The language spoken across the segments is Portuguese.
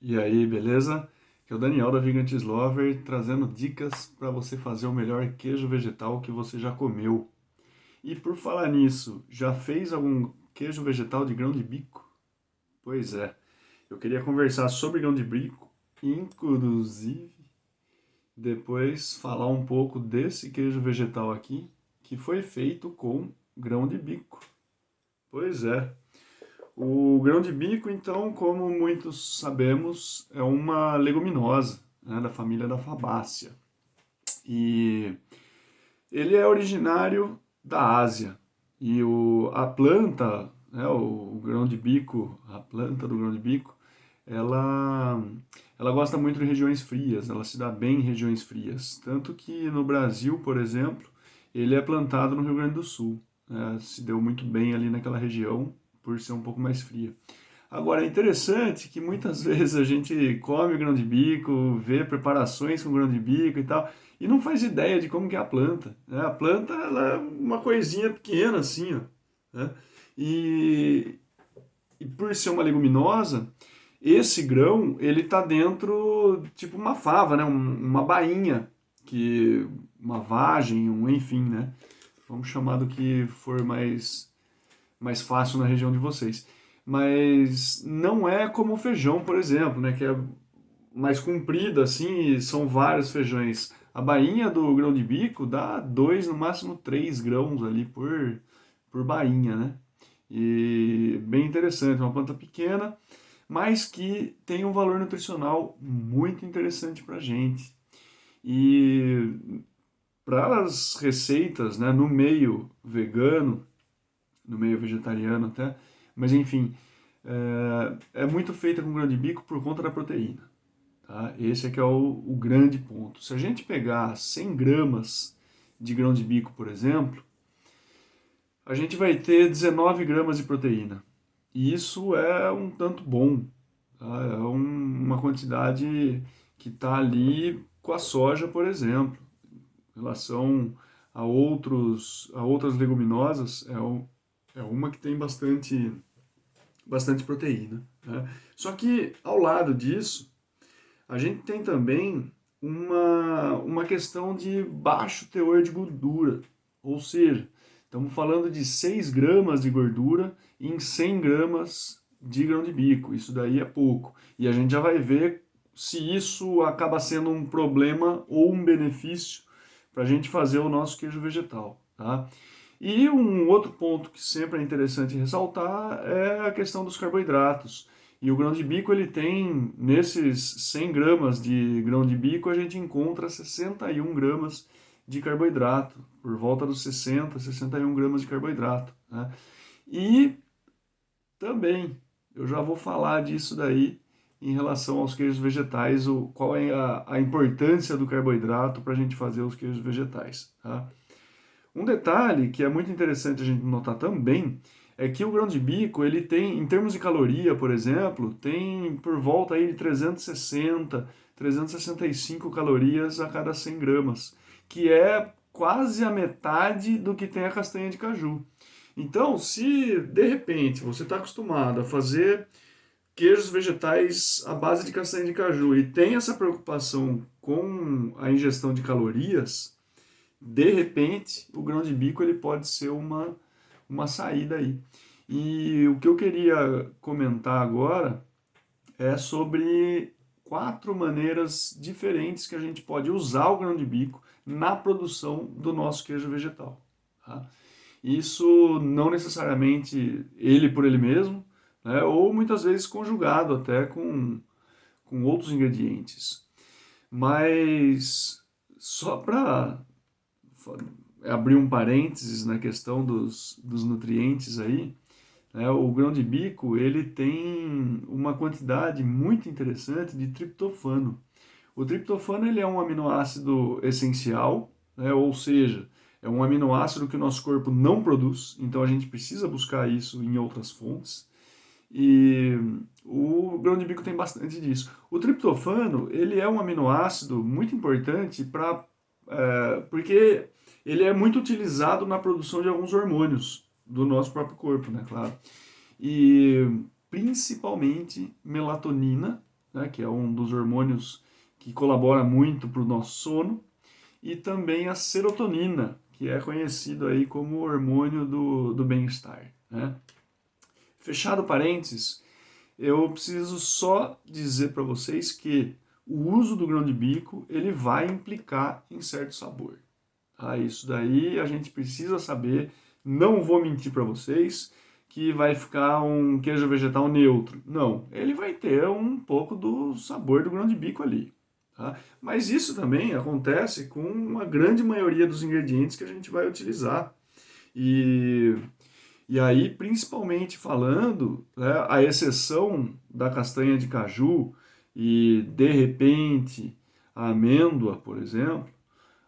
E aí, beleza? Aqui é o Daniel da Vegan Lover trazendo dicas para você fazer o melhor queijo vegetal que você já comeu. E por falar nisso, já fez algum queijo vegetal de grão de bico? Pois é, eu queria conversar sobre grão de bico, inclusive depois falar um pouco desse queijo vegetal aqui, que foi feito com grão de bico. Pois é. O grão de bico, então, como muitos sabemos, é uma leguminosa, né, da família da fabácea. E ele é originário da Ásia. E a planta, né, o grão de bico, a planta do grão de bico, ela, ela gosta muito de regiões frias, ela se dá bem em regiões frias. Tanto que no Brasil, por exemplo, ele é plantado no Rio Grande do Sul, né, se deu muito bem ali naquela região, por ser um pouco mais fria. Agora, é interessante que muitas vezes a gente come grão de bico, vê preparações com grão de bico e tal, e não faz ideia de como que é a planta, né? A planta, ela é uma coisinha pequena assim, ó, né? E, e por ser uma leguminosa, esse grão, ele tá dentro, tipo uma fava, né? Uma bainha, uma vagem, enfim, né? Vamos chamar do que for mais fácil na região de vocês. Mas não é como o feijão, por exemplo, né, que é mais comprida assim, e são vários feijões. A bainha do grão de bico dá dois, no máximo três grãos ali por bainha, né? E bem interessante, uma planta pequena, mas que tem um valor nutricional muito interessante para gente. E para as receitas, né, no meio vegano, no meio vegetariano até, mas enfim, é muito feita com grão de bico por conta da proteína. Tá? Esse é que é o grande ponto. Se a gente pegar 100 gramas de grão de bico, por exemplo, a gente vai ter 19 gramas de proteína. E isso é um tanto bom. Tá? É uma quantidade que está ali com a soja, por exemplo. Em relação a outras leguminosas, é uma que tem bastante proteína. Né? Só que, ao lado disso, a gente tem também uma questão de baixo teor de gordura. Ou seja, estamos falando de 6 gramas de gordura em 100 gramas de grão de bico. Isso daí é pouco. E a gente já vai ver se isso acaba sendo um problema ou um benefício para a gente fazer o nosso queijo vegetal. Tá? E um outro ponto que sempre é interessante ressaltar é a questão dos carboidratos. E o grão de bico, ele tem, nesses 100 gramas de grão de bico, a gente encontra 61 gramas de carboidrato, por volta dos 61 gramas de carboidrato. Né? E também, eu já vou falar disso daí em relação aos queijos vegetais, qual é a importância do carboidrato para a gente fazer os queijos vegetais. Tá? Um detalhe que é muito interessante a gente notar também é que o grão de bico, ele tem, em termos de caloria, por exemplo, tem por volta aí de 360, 365 calorias a cada 100 gramas, que é quase a metade do que tem a castanha de caju. Então, se de repente você está acostumado a fazer queijos vegetais à base de castanha de caju e tem essa preocupação com a ingestão de calorias, de repente, o grão de bico ele pode ser uma saída aí. E o que eu queria comentar agora é sobre quatro maneiras diferentes que a gente pode usar o grão de bico na produção do nosso queijo vegetal. Tá? Isso não necessariamente ele por ele mesmo, né, ou muitas vezes conjugado até com outros ingredientes. Mas só para abrir um parênteses na questão dos nutrientes aí, né, o grão de bico ele tem uma quantidade muito interessante de triptofano. O triptofano ele é um aminoácido essencial, né, ou seja, é um aminoácido que o nosso corpo não produz, então a gente precisa buscar isso em outras fontes. E o grão de bico tem bastante disso. O triptofano ele é um aminoácido muito importante porque ele é muito utilizado na produção de alguns hormônios do nosso próprio corpo, né, claro. E principalmente melatonina, né, que é um dos hormônios que colabora muito para o nosso sono, e também a serotonina, que é conhecido aí como hormônio do bem-estar, né? Fechado parênteses, eu preciso só dizer para vocês que o uso do grão de bico ele vai implicar em certo sabor. Tá? Isso daí a gente precisa saber. Não vou mentir para vocês que vai ficar um queijo vegetal neutro. Não, ele vai ter um pouco do sabor do grão de bico ali. Tá? Mas isso também acontece com uma grande maioria dos ingredientes que a gente vai utilizar. E e aí, principalmente falando, né, a exceção da castanha de caju e, de repente, a amêndoa, por exemplo,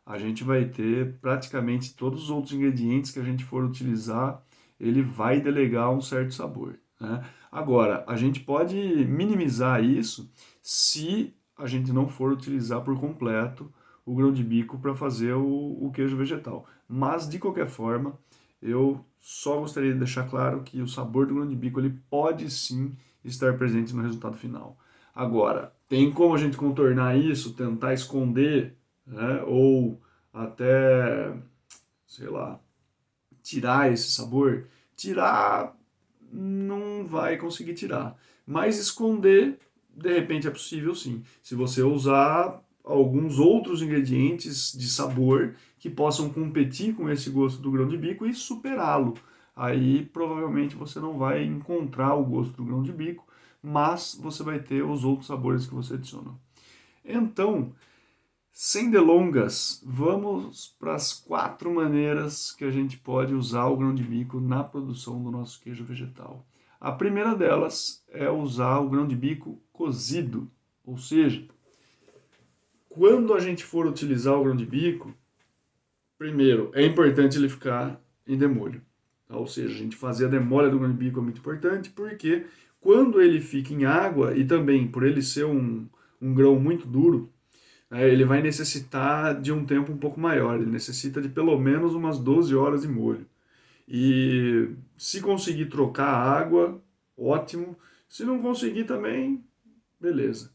a gente vai ter praticamente todos os outros ingredientes que a gente for utilizar, ele vai delegar um certo sabor, né? Agora, a gente pode minimizar isso se a gente não for utilizar por completo o grão de bico para fazer o queijo vegetal. Mas, de qualquer forma, eu só gostaria de deixar claro que o sabor do grão de bico ele pode sim estar presente no resultado final. Agora, tem como a gente contornar isso, tentar esconder, né? Ou até, sei lá, tirar esse sabor? Tirar não vai conseguir tirar, mas esconder, de repente é possível sim. Se você usar alguns outros ingredientes de sabor que possam competir com esse gosto do grão de bico e superá-lo. Aí provavelmente você não vai encontrar o gosto do grão de bico, mas você vai ter os outros sabores que você adicionou. Então, sem delongas, vamos para as 4 maneiras que a gente pode usar o grão de bico na produção do nosso queijo vegetal. A primeira delas é usar o grão de bico cozido, ou seja, quando a gente for utilizar o grão de bico, primeiro, é importante ele ficar em demolho. Tá? Ou seja, a gente fazer a demolha do grão de bico é muito importante, porque quando ele fica em água, e também por ele ser um grão muito duro, ele vai necessitar de um tempo um pouco maior, ele necessita de pelo menos umas 12 horas de molho. E se conseguir trocar a água, ótimo. Se não conseguir também, beleza.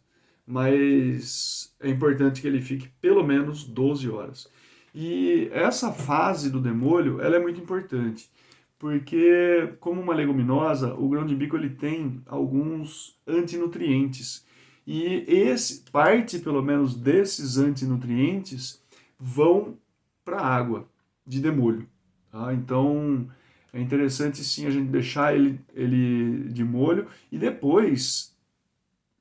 Mas é importante que ele fique pelo menos 12 horas. E essa fase do demolho, ela é muito importante, porque como uma leguminosa, o grão de bico ele tem alguns antinutrientes. E esse parte pelo menos desses antinutrientes vão para a água de demolho. Tá? Então é interessante sim a gente deixar ele de molho e depois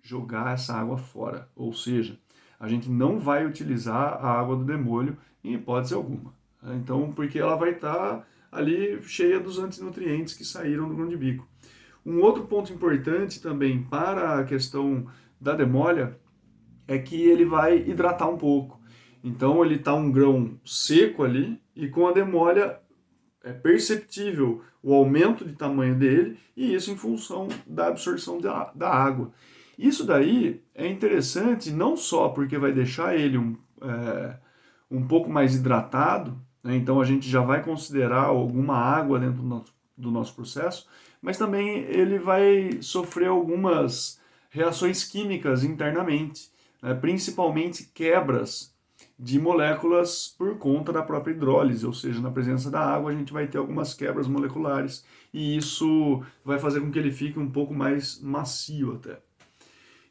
jogar essa água fora. Ou seja, a gente não vai utilizar a água do demolho em hipótese alguma. Tá? Então, porque ela vai estar ali cheia dos antinutrientes que saíram do grão de bico. Um outro ponto importante também para a questão da demolha é que ele vai hidratar um pouco. Então ele está um grão seco ali e com a demolha é perceptível o aumento de tamanho dele e isso em função da absorção da água. Isso daí é interessante não só porque vai deixar ele um pouco mais hidratado, né? Então a gente já vai considerar alguma água dentro do nosso processo, mas também ele vai sofrer algumas reações químicas internamente, né? Principalmente quebras de moléculas por conta da própria hidrólise, ou seja, na presença da água a gente vai ter algumas quebras moleculares e isso vai fazer com que ele fique um pouco mais macio até.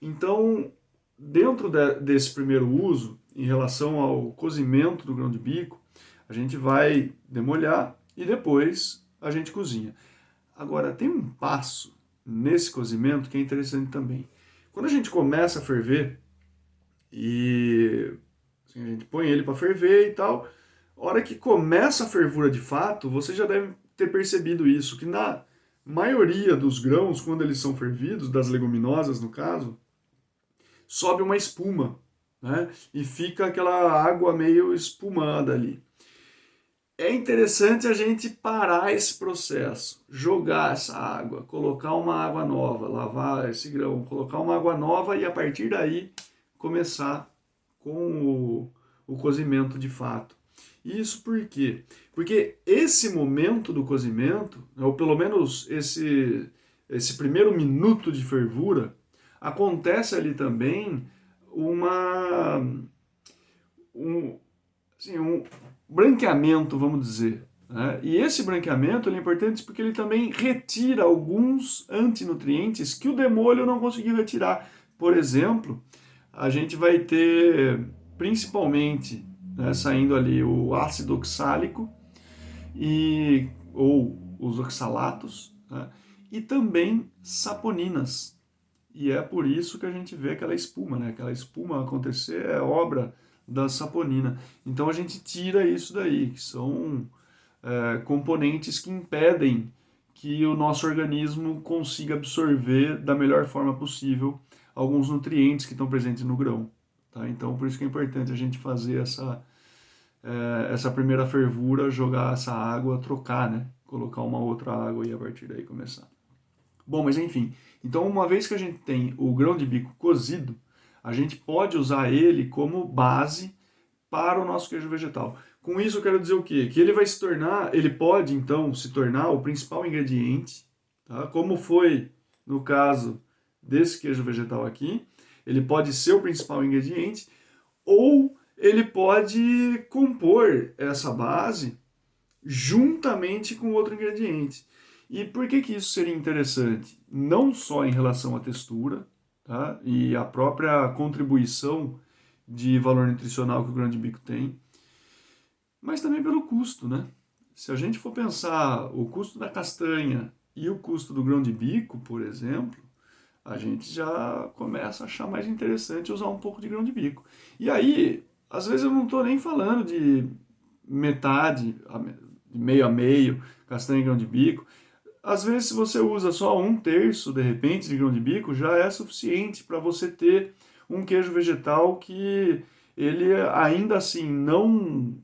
Então, dentro desse primeiro uso, em relação ao cozimento do grão de bico, a gente vai demolhar e depois a gente cozinha. Agora, tem um passo nesse cozimento que é interessante também. Quando a gente começa a ferver e assim, a gente põe ele para ferver e tal, a hora que começa a fervura de fato, você já deve ter percebido isso, que na maioria dos grãos, quando eles são fervidos, das leguminosas no caso, sobe uma espuma, né? E fica aquela água meio espumada ali. É interessante a gente parar esse processo, jogar essa água, colocar uma água nova, lavar esse grão, colocar uma água nova e a partir daí começar com o cozimento de fato. Isso por quê? Porque esse momento do cozimento, ou pelo menos esse primeiro minuto de fervura, acontece ali também uma, um branqueamento, vamos dizer. Né? E esse branqueamento é importante porque ele também retira alguns antinutrientes que o demolho não conseguiu retirar. Por exemplo, a gente vai ter principalmente, né, saindo ali o ácido oxálico ou os oxalatos, né, e também saponinas. E é por isso que a gente vê aquela espuma, né? Aquela espuma acontecer é obra da saponina. Então a gente tira isso daí, que são componentes que impedem que o nosso organismo consiga absorver da melhor forma possível alguns nutrientes que estão presentes no grão. Tá? Então por isso que é importante a gente fazer essa primeira fervura, jogar essa água, trocar, né? Colocar uma outra água e a partir daí começar. Bom, mas enfim, então uma vez que a gente tem o grão de bico cozido, a gente pode usar ele como base para o nosso queijo vegetal. Com isso eu quero dizer o quê? Que ele vai se tornar, ele pode então se tornar o principal ingrediente, tá? Como foi no caso desse queijo vegetal aqui, ele pode ser o principal ingrediente, ou ele pode compor essa base juntamente com outro ingrediente. E por que que isso seria interessante? Não só em relação à textura, tá? E a própria contribuição de valor nutricional que o grão de bico tem, mas também pelo custo, né? Se a gente for pensar o custo da castanha e o custo do grão de bico, por exemplo, a gente já começa a achar mais interessante usar um pouco de grão de bico. E aí, às vezes eu não estou nem falando de metade, de meio a meio, castanha e grão de bico. Às vezes, se você usa só um terço, de repente, de grão de bico, já é suficiente para você ter um queijo vegetal que ele ainda assim não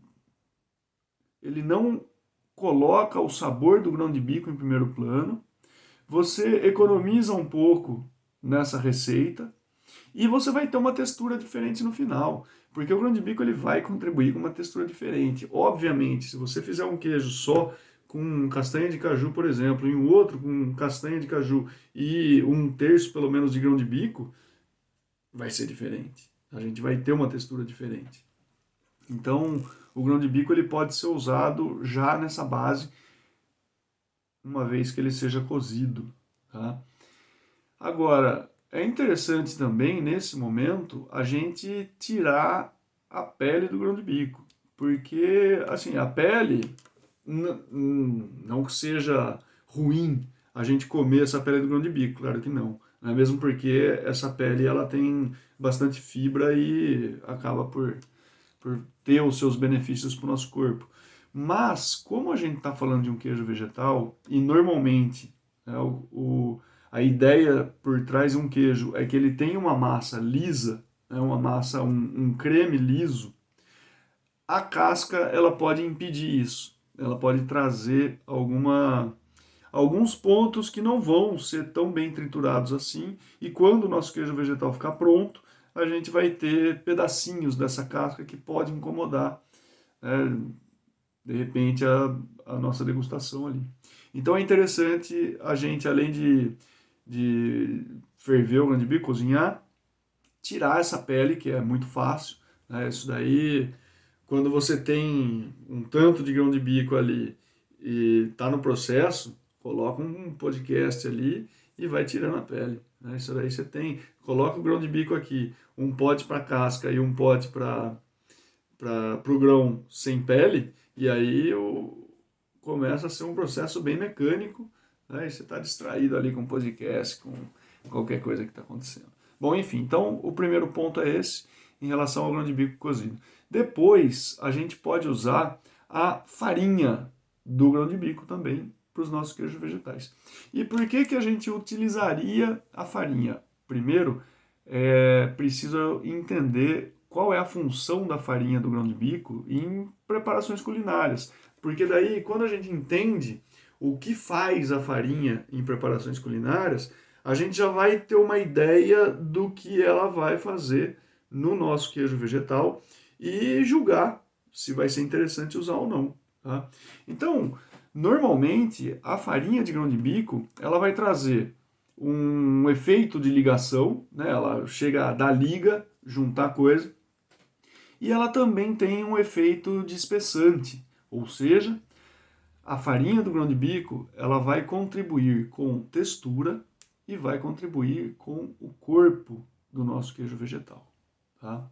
coloca o sabor do grão de bico em primeiro plano. Você economiza um pouco nessa receita e você vai ter uma textura diferente no final, porque o grão de bico ele vai contribuir com uma textura diferente. Obviamente, se você fizer um queijo só com castanha de caju, por exemplo, e um outro com castanha de caju e um terço pelo menos de grão de bico, vai ser diferente. A gente vai ter uma textura diferente. Então, o grão de bico ele pode ser usado já nessa base, uma vez que ele seja cozido, tá? Agora, é interessante também, nesse momento, a gente tirar a pele do grão de bico. Porque, assim, a pele, não que seja ruim a gente comer essa pele do grão de bico, claro que não. Né? Mesmo porque essa pele ela tem bastante fibra e acaba por ter os seus benefícios para o nosso corpo. Mas, como a gente está falando de um queijo vegetal, e normalmente né, a ideia por trás de um queijo é que ele tem uma massa lisa, né, uma massa, um creme liso, a casca ela pode impedir isso. Ela pode trazer alguns pontos que não vão ser tão bem triturados assim, e quando o nosso queijo vegetal ficar pronto, a gente vai ter pedacinhos dessa casca que pode incomodar, né, de repente, a nossa degustação ali. Então é interessante a gente, além de ferver o grão de bico, cozinhar, tirar essa pele, que é muito fácil. Né? Isso daí, quando você tem um tanto de grão de bico ali e está no processo, coloca um podcast ali e vai tirando a pele. Né? Isso daí você tem, coloca o grão de bico aqui, um pote para casca e um pote para o grão sem pele, e aí começa a ser um processo bem mecânico, né? E você está distraído ali com podcast, com qualquer coisa que está acontecendo. Bom, enfim, então o primeiro ponto é esse, em relação ao grão de bico cozido. Depois, a gente pode usar a farinha do grão de bico também para os nossos queijos vegetais. E por que que a gente utilizaria a farinha? Primeiro, é preciso entender qual é a função da farinha do grão de bico em preparações culinárias. Porque daí, quando a gente entende o que faz a farinha em preparações culinárias, a gente já vai ter uma ideia do que ela vai fazer no nosso queijo vegetal e julgar se vai ser interessante usar ou não. Tá? Então, normalmente, a farinha de grão de bico, ela vai trazer um efeito de ligação, né? Ela chega a dar liga, juntar coisa, e ela também tem um efeito de espessante, ou seja, a farinha do grão de bico ela vai contribuir com textura e vai contribuir com o corpo do nosso queijo vegetal, tá?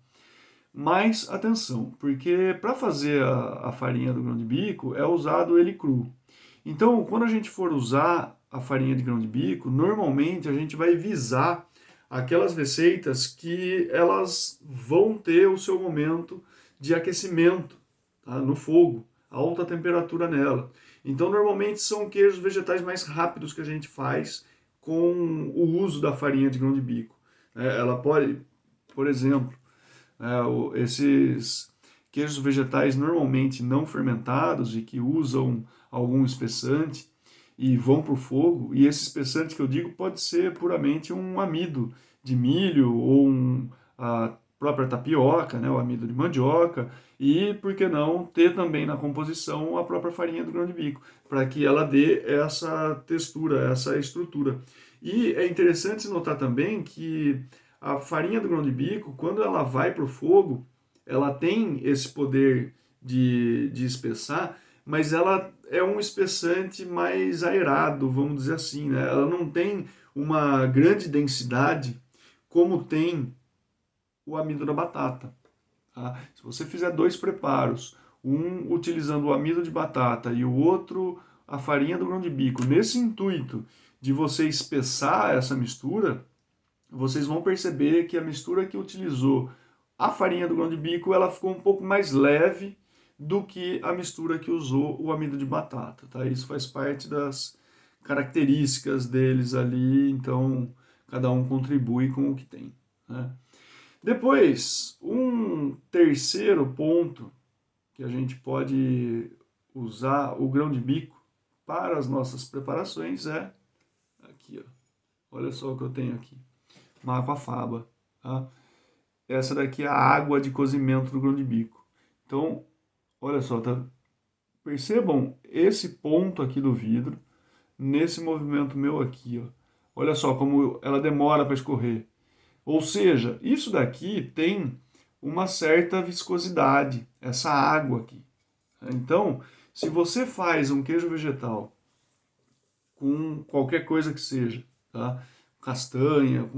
Mas atenção, porque para fazer a farinha do grão de bico é usado ele cru. Então, quando a gente for usar a farinha de grão de bico, normalmente a gente vai visar aquelas receitas que elas vão ter o seu momento de aquecimento, tá, no fogo, alta temperatura nela. Então, normalmente são queijos vegetais mais rápidos que a gente faz com o uso da farinha de grão de bico. Ela pode, por exemplo, esses queijos vegetais normalmente não fermentados e que usam algum espessante e vão para o fogo, e esse espessante que eu digo pode ser puramente um amido de milho ou a própria tapioca, né, o amido de mandioca, e, por que não, ter também na composição a própria farinha do grão de bico, para que ela dê essa textura, essa estrutura. E é interessante notar também que a farinha do grão de bico, quando ela vai para o fogo, ela tem esse poder de espessar, mas ela é um espessante mais aerado, vamos dizer assim, né? Ela não tem uma grande densidade como tem o amido da batata. Tá? Se você fizer dois preparos, um utilizando o amido de batata e o outro a farinha do grão de bico, nesse intuito de você espessar essa mistura, vocês vão perceber que a mistura que utilizou a farinha do grão de bico, ela ficou um pouco mais leve do que a mistura que usou o amido de batata, tá? Isso faz parte das características deles ali, então cada um contribui com o que tem, né? Depois, um terceiro ponto que a gente pode usar o grão de bico para as nossas preparações é aqui, ó. Olha só o que eu tenho aqui. Uma aquafaba, tá? Essa daqui é a água de cozimento do grão de bico. Então, olha só, tá? Percebam esse ponto aqui do vidro, nesse movimento meu aqui, ó. Olha só como ela demora para escorrer. Ou seja, isso daqui tem uma certa viscosidade, essa água aqui. Então, se você faz um queijo vegetal com qualquer coisa que seja, tá? Castanha,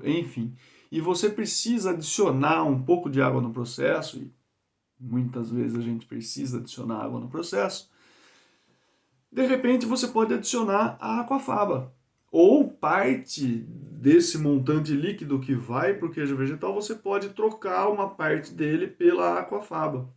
enfim, e você precisa adicionar um pouco de água no processo, e muitas vezes a gente precisa adicionar água no processo, de repente você pode adicionar a aquafaba. Ou parte desse montante líquido que vai para o queijo vegetal, você pode trocar uma parte dele pela aquafaba.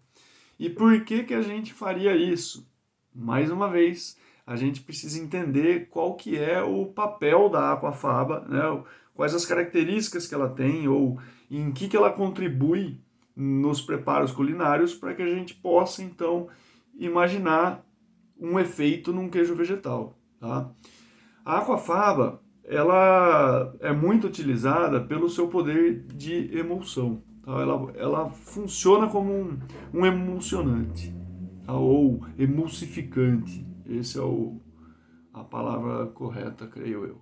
E por que que a gente faria isso? Mais uma vez, a gente precisa entender qual que é o papel da aquafaba, né? Quais as características que ela tem ou em que ela contribui nos preparos culinários para que a gente possa, então, imaginar um efeito num queijo vegetal, tá? A aquafaba, ela é muito utilizada pelo seu poder de emulsão, tá? Ela funciona como um emulsionante, tá? Ou emulsificante, esse é a palavra correta, creio eu.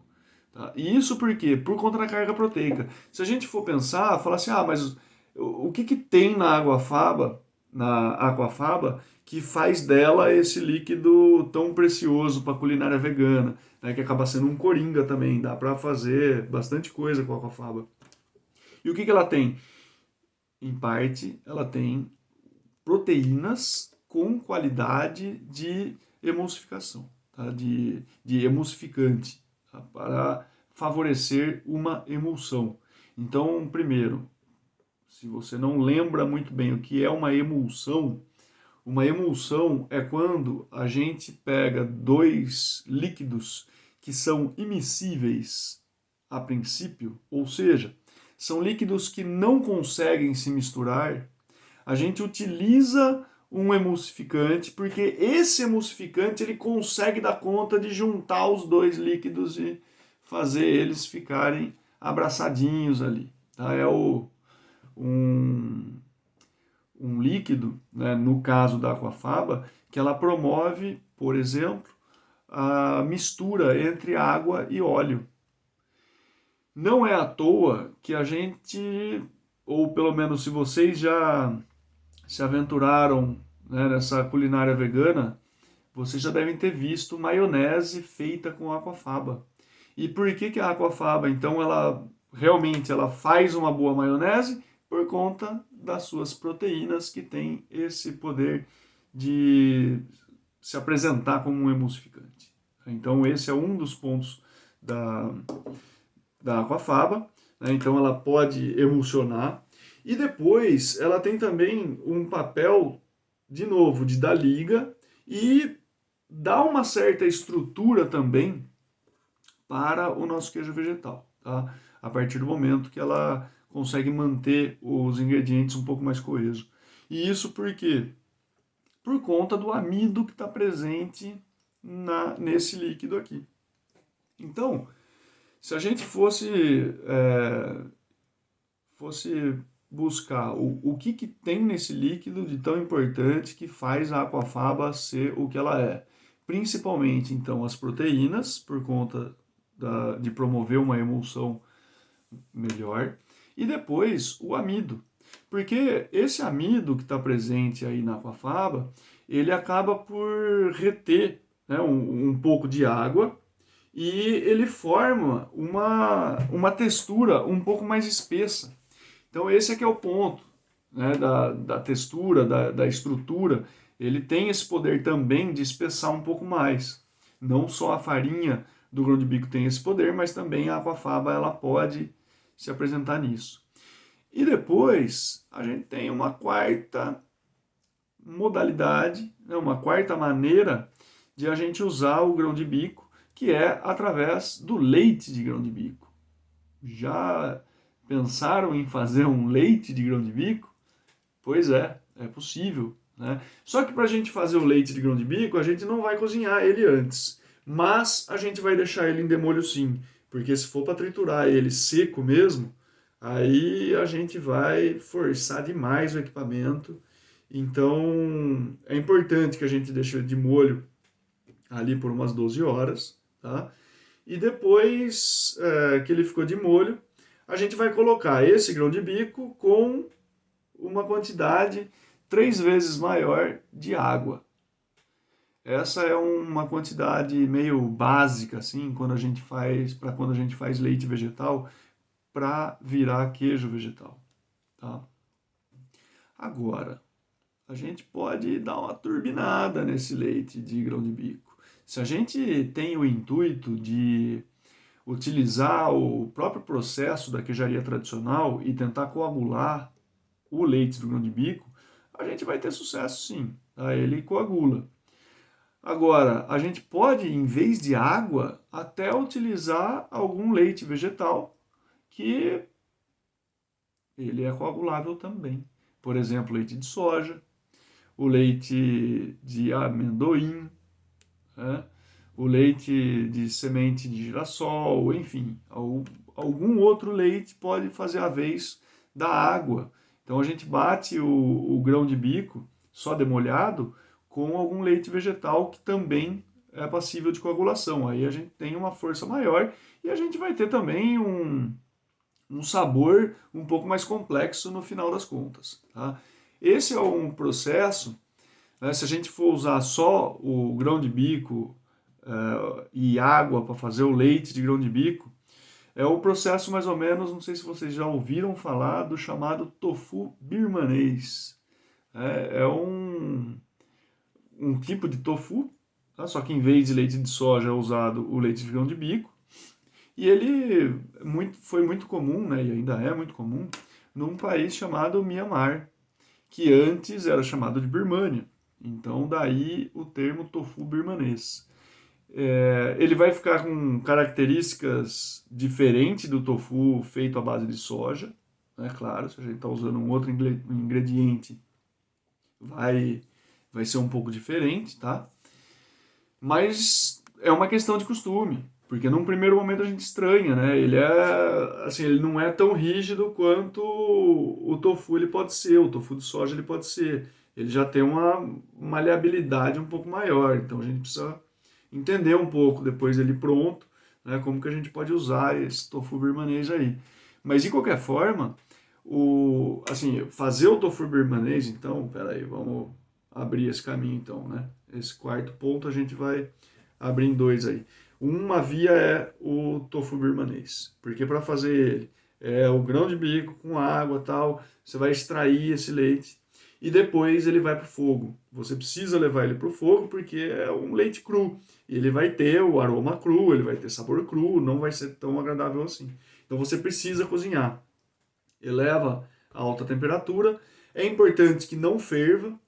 Tá? E isso por quê? Por conta da carga proteica. Se a gente for pensar, falar assim, mas o que que tem na aquafaba, que faz dela esse líquido tão precioso para a culinária vegana, né, que acaba sendo um coringa também, dá para fazer bastante coisa com a aquafaba. E o que que ela tem? Em parte, ela tem proteínas com qualidade de emulsificação, tá? de emulsificante, tá? Para favorecer uma emulsão. Então, primeiro, se você não lembra muito bem o que é uma emulsão é quando a gente pega dois líquidos que são immiscíveis a princípio, ou seja, são líquidos que não conseguem se misturar. A gente utiliza um emulsificante porque esse emulsificante ele consegue dar conta de juntar os dois líquidos e fazer eles ficarem abraçadinhos ali. Tá? Um, um líquido, né, no caso da aquafaba, que ela promove, por exemplo, a mistura entre água e óleo. Não é à toa que a gente, ou pelo menos se vocês já se aventuraram, né, nessa culinária vegana, vocês já devem ter visto maionese feita com aquafaba. E por que que a aquafaba, então, ela realmente ela faz uma boa maionese? Por conta das suas proteínas que têm esse poder de se apresentar como um emulsificante. Então, esse é um dos pontos da, da aquafaba, né? Então, ela pode emulsionar. E depois, ela tem também um papel, de novo, de dar liga e dar uma certa estrutura também para o nosso queijo vegetal, tá? A partir do momento que ela consegue manter os ingredientes um pouco mais coesos. E isso por quê? Por conta do amido que está presente nesse líquido aqui. Então, se a gente fosse buscar o que tem nesse líquido de tão importante que faz a aquafaba ser o que ela é. Principalmente, então, as proteínas, por conta de promover uma emulsão melhor, e depois o amido. Porque esse amido que está presente aí na aquafaba, ele acaba por reter, né, um pouco de água e ele forma uma textura um pouco mais espessa. Então esse é que é o ponto, né, da textura, da estrutura. Ele tem esse poder também de espessar um pouco mais. Não só a farinha do grão de bico tem esse poder, mas também a aquafaba ela pode se apresentar nisso. E depois a gente tem uma quarta modalidade, né, uma quarta maneira de a gente usar o grão de bico, que é através do leite de grão de bico. Já pensaram em fazer um leite de grão de bico? Pois é possível, né? Só que para a gente fazer o leite de grão de bico, a gente não vai cozinhar ele antes, mas a gente vai deixar ele em demolho sim, porque se for para triturar ele seco mesmo, aí a gente vai forçar demais o equipamento. Então é importante que a gente deixe ele de molho ali por umas 12 horas, tá? E depois que ele ficou de molho, a gente vai colocar esse grão de bico com uma quantidade 3 vezes maior de água. Essa é uma quantidade meio básica, assim, quando a gente faz leite vegetal, para virar queijo vegetal, tá? Agora, a gente pode dar uma turbinada nesse leite de grão de bico. Se a gente tem o intuito de utilizar o próprio processo da queijaria tradicional e tentar coagular o leite do grão de bico, a gente vai ter sucesso sim, tá? Ele coagula. Agora, a gente pode, em vez de água, até utilizar algum leite vegetal que ele é coagulável também. Por exemplo, leite de soja, o leite de amendoim, né? O leite de semente de girassol, enfim, algum outro leite pode fazer a vez da água. Então a gente bate o grão de bico só demolhado com algum leite vegetal que também é passível de coagulação. Aí a gente tem uma força maior e a gente vai ter também um sabor um pouco mais complexo no final das contas, tá? Esse é um processo, né, se a gente for usar só o grão de bico e água para fazer o leite de grão de bico, é o processo mais ou menos, não sei se vocês já ouviram falar do chamado tofu birmanês. É um tipo de tofu, tá? Só que em vez de leite de soja é usado o leite de grão de bico. E ele foi muito comum, né, e ainda é muito comum, num país chamado Mianmar, que antes era chamado de Birmânia. Então daí o termo tofu birmanês. Ele vai ficar com características diferentes do tofu feito à base de soja, né? Claro, se a gente está usando um outro ingrediente, vai, vai ser um pouco diferente, tá? Mas é uma questão de costume, porque num primeiro momento a gente estranha, né? Ele assim, ele não é tão rígido quanto o tofu ele pode ser, o tofu de soja ele pode ser. Ele já tem uma maleabilidade um pouco maior, então a gente precisa entender um pouco depois dele pronto, né, como que a gente pode usar esse tofu birmanês aí. Mas de qualquer forma, assim, fazer o tofu birmanês, então, peraí, vamos abrir esse caminho então, né? Esse quarto ponto a gente vai abrir em dois aí. Uma via é o tofu birmanês, porque para fazer ele é o grão de bico com água tal, você vai extrair esse leite e depois ele vai para o fogo. Você precisa levar ele para o fogo porque é um leite cru. E ele vai ter o aroma cru, ele vai ter sabor cru, não vai ser tão agradável assim. Então você precisa cozinhar. Eleva a alta temperatura. É importante que não ferva,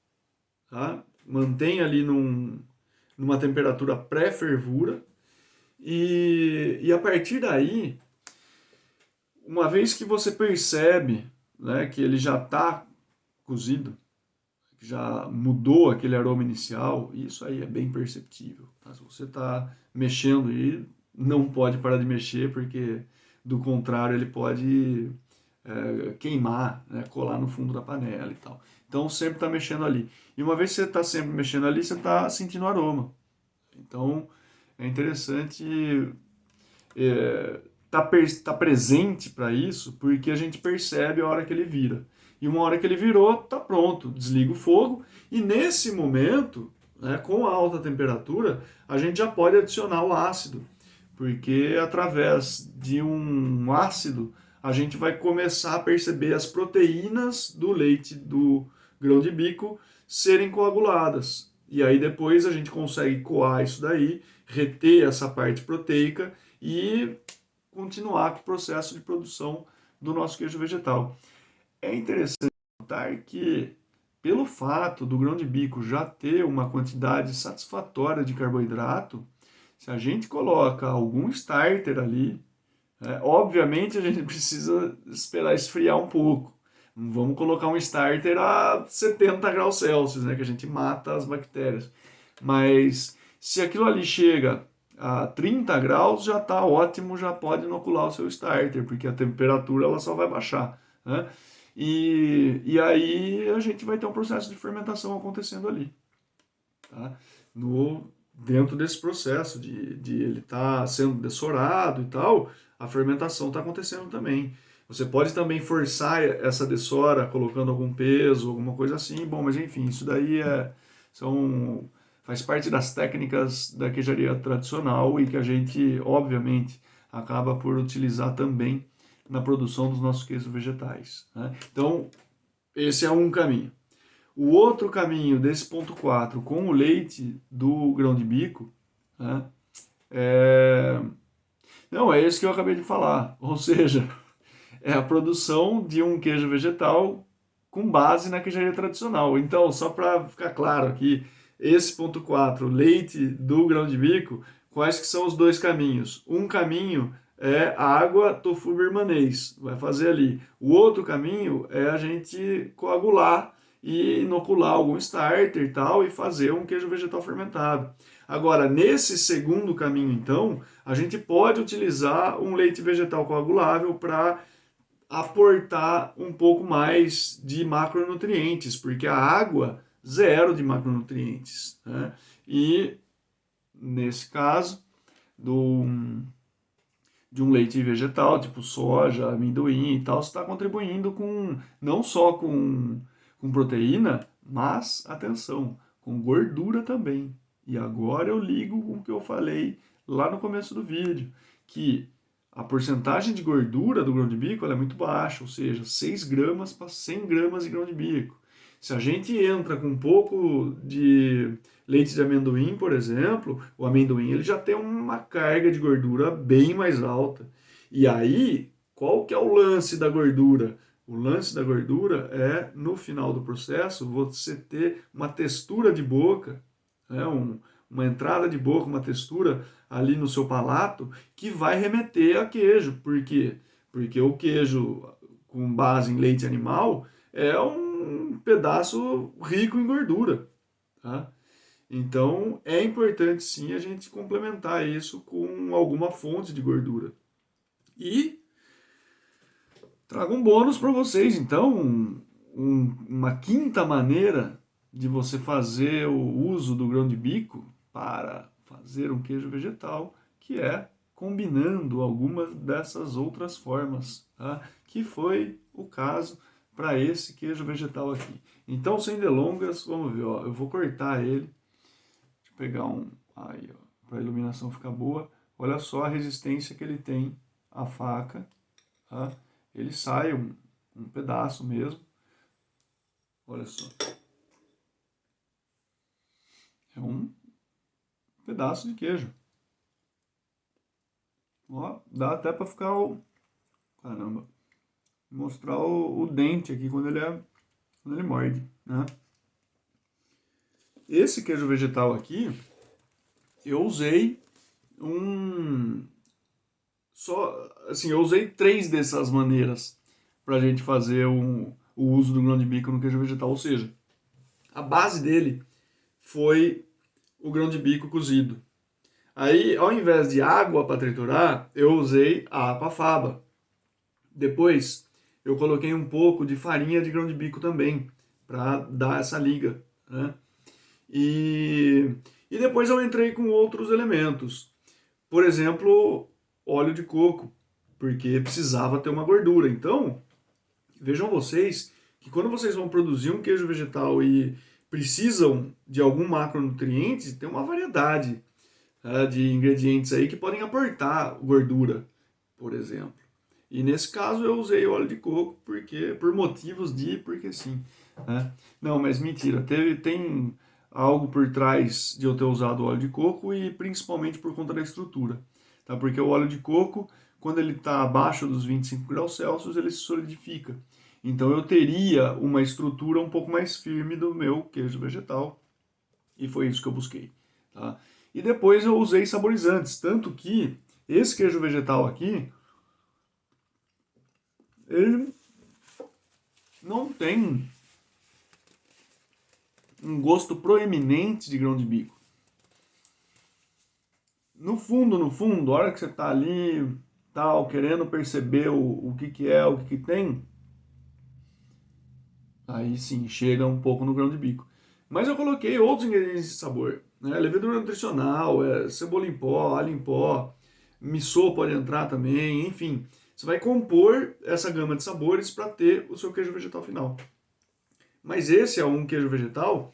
tá? Mantenha ali numa temperatura pré-fervura. E a partir daí, uma vez que você percebe, né, que ele já está cozido, já mudou aquele aroma inicial, isso aí é bem perceptível. Tá? Se você está mexendo e não pode parar de mexer, porque do contrário ele pode queimar, né, colar no fundo da panela e tal. Então sempre está mexendo ali. E uma vez que você está sempre mexendo ali, você está sentindo o aroma. Então é interessante tá presente para isso, porque a gente percebe a hora que ele vira. E uma hora que ele virou, tá pronto, desliga o fogo. E nesse momento, né, com a alta temperatura, a gente já pode adicionar o ácido, porque através de um ácido a gente vai começar a perceber as proteínas do leite do grão de bico serem coaguladas. E aí depois a gente consegue coar isso daí, reter essa parte proteica e continuar com o processo de produção do nosso queijo vegetal. É interessante notar que, pelo fato do grão de bico já ter uma quantidade satisfatória de carboidrato, se a gente coloca algum starter ali, obviamente a gente precisa esperar esfriar um pouco. Não vamos colocar um starter a 70 graus Celsius, né, que a gente mata as bactérias. Mas se aquilo ali chega a 30 graus, já está ótimo, já pode inocular o seu starter, porque a temperatura ela só vai baixar. Né? E aí a gente vai ter um processo de fermentação acontecendo ali. Tá? Dentro desse processo de ele estar sendo dessorado e tal, a fermentação está acontecendo também. Você pode também forçar essa dessora colocando algum peso, alguma coisa assim. Bom, mas enfim, isso daí faz parte das técnicas da queijaria tradicional e que a gente, obviamente, acaba por utilizar também na produção dos nossos queijos vegetais. Né? Então, esse é um caminho. O outro caminho desse ponto 4 com o leite do grão de bico, né, não, é esse que eu acabei de falar. Ou seja, é a produção de um queijo vegetal com base na queijaria tradicional. Então, só para ficar claro aqui, esse ponto 4, leite do grão de bico, quais que são os dois caminhos? Um caminho é água tofu birmanês, vai fazer ali. O outro caminho é a gente coagular e inocular algum starter e tal e fazer um queijo vegetal fermentado. Agora, nesse segundo caminho, então, a gente pode utilizar um leite vegetal coagulável para aportar um pouco mais de macronutrientes, porque a água, zero de macronutrientes. Né? E, nesse caso, do, de um leite vegetal, tipo soja, amendoim e tal, você está contribuindo com não só com proteína, mas, atenção, com gordura também. E agora eu ligo com o que eu falei lá no começo do vídeo, que a porcentagem de gordura do grão de bico é muito baixa, ou seja, 6 gramas para 100 gramas de grão de bico. Se a gente entra com um pouco de leite de amendoim, por exemplo, o amendoim ele já tem uma carga de gordura bem mais alta. E aí, qual que é o lance da gordura? O lance da gordura é, no final do processo, você ter uma textura de boca, né, uma entrada de boca, uma textura ali no seu palato que vai remeter a queijo. Por quê? Porque o queijo com base em leite animal é um pedaço rico em gordura. Tá? Então é importante sim a gente complementar isso com alguma fonte de gordura. E trago um bônus para vocês, então, uma quinta maneira de você fazer o uso do grão de bico para fazer um queijo vegetal, que é combinando algumas dessas outras formas, tá? Que foi o caso para esse queijo vegetal aqui. Então, sem delongas, vamos ver, ó, eu vou cortar ele, deixa eu pegar um, aí, ó, para a iluminação ficar boa. Olha só a resistência que ele tem à faca, tá? Ele sai um pedaço mesmo, olha só. É um pedaço de queijo. Ó, dá até para ficar o... Caramba. Mostrar o dente aqui quando ele morde, né? Esse queijo vegetal aqui, eu usei só, assim, eu usei 3 dessas maneiras pra gente fazer o uso do grão de bico no queijo vegetal. Ou seja, a base dele foi o grão de bico cozido. Aí, ao invés de água para triturar, eu usei a aquafaba. Depois, eu coloquei um pouco de farinha de grão de bico também, para dar essa liga, né? E, e depois eu entrei com outros elementos. Por exemplo, óleo de coco, porque precisava ter uma gordura. Então, vejam vocês que quando vocês vão produzir um queijo vegetal e precisam de algum macronutriente, tem uma variedade, de ingredientes aí que podem aportar gordura, por exemplo. E nesse caso eu usei óleo de coco porque por motivos porque sim, né? Não, mas mentira, tem algo por trás de eu ter usado óleo de coco e principalmente por conta da estrutura, tá? Porque o óleo de coco, quando ele está abaixo dos 25 graus Celsius, ele se solidifica. Então eu teria uma estrutura um pouco mais firme do meu queijo vegetal e foi isso que eu busquei, tá? E depois eu usei saborizantes, tanto que esse queijo vegetal aqui, ele não tem um gosto proeminente de grão de bico. No fundo, a hora que você tá ali, tal, querendo perceber o que é, o que tem, aí sim, chega um pouco no grão de bico. Mas eu coloquei outros ingredientes de sabor, né? Levedura nutricional, cebola em pó, alho em pó, missô pode entrar também, enfim. Você vai compor essa gama de sabores para ter o seu queijo vegetal final. Mas esse é um queijo vegetal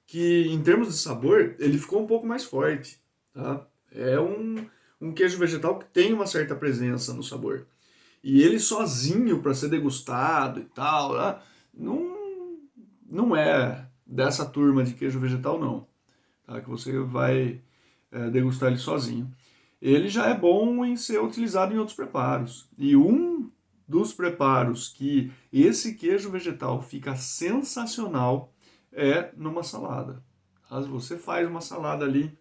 que, em termos de sabor, ele ficou um pouco mais forte, tá? É um queijo vegetal que tem uma certa presença no sabor. E ele sozinho, para ser degustado e tal, né? Não é dessa turma de queijo vegetal, não. Tá? Que você vai degustar ele sozinho. Ele já é bom em ser utilizado em outros preparos. E um dos preparos que esse queijo vegetal fica sensacional é numa salada. Tá? Se você faz uma salada ali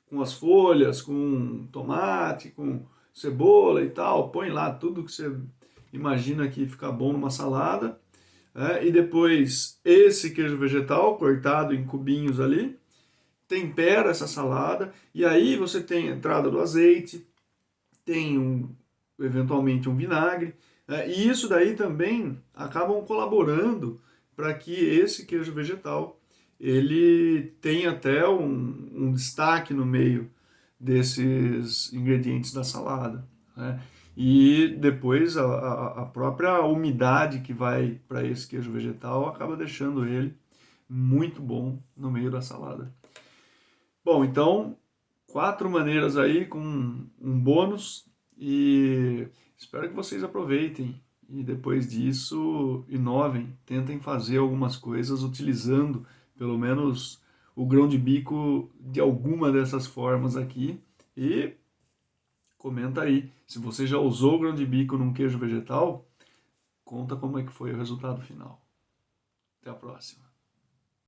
com as folhas, com tomate, com cebola e tal, põe lá tudo que você imagina que fica bom numa salada, e depois esse queijo vegetal cortado em cubinhos ali, tempera essa salada, e aí você tem a entrada do azeite, tem eventualmente um vinagre, e isso daí também acabam colaborando para que esse queijo vegetal ele tenha até um destaque no meio desses ingredientes da salada, né? E depois a própria umidade que vai para esse queijo vegetal acaba deixando ele muito bom no meio da salada. Bom, então, 4 maneiras aí com um bônus e espero que vocês aproveitem e depois disso inovem, tentem fazer algumas coisas utilizando pelo menos o grão de bico de alguma dessas formas aqui e comenta aí, se você já usou o grão de bico num queijo vegetal, conta como é que foi o resultado final. Até a próxima.